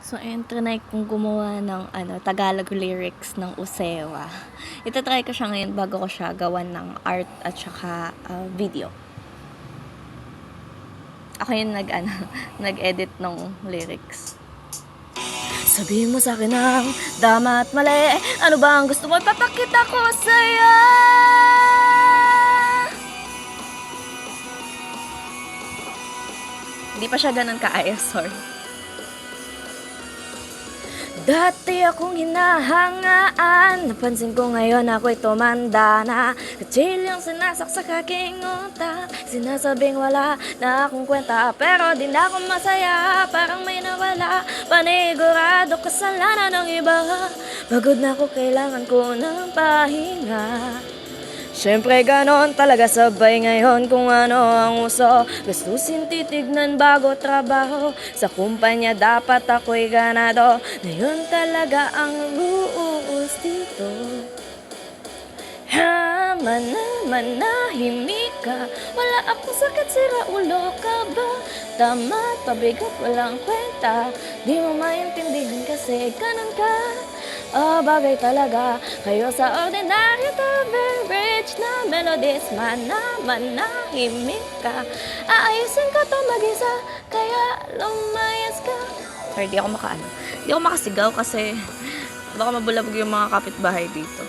So, ayun, trinay kong gumawa ng Tagalog lyrics ng Usewa. Itatry ko siya ngayon bago ko siya gawan ng art at saka video. Ako yung nag-edit ng lyrics. Sabihin mo sa akin ang tama at mali. Ano ba ang gusto mo ipapakita ko sa'yo? Hindi pa siya ganun kaayos, sorry. Dati akong hinahangaan, napansin ko ngayon ako'y tumanda na. Kachilyong sinasaksak aking utak, sinasabing wala na akong kwenta. Pero di na ako masaya, parang may nawala. Panigurado kasalanan ng iba. Pagod na ako, kailangan ko ng pahinga. Siyempre ganon talaga sabay ngayon kung ano ang uso. Gastusin titignan bago trabaho. Sa kumpanya dapat ako'y ganado. Ngayon talaga ang ruus dito. Manahimik ka. Wala akong sakit, sira ulo ka ba? Tama, pabigat, walang kwenta. Di mo maintindihan kasi ganun ka. Bagay talaga kayo sa ordinary to beverage na melodies. Manahimik ka. Aayusin ko to mag-isa, kaya lumayas ka. Sorry, di ako makasigaw kasi baka mabulabog yung mga kapitbahay dito.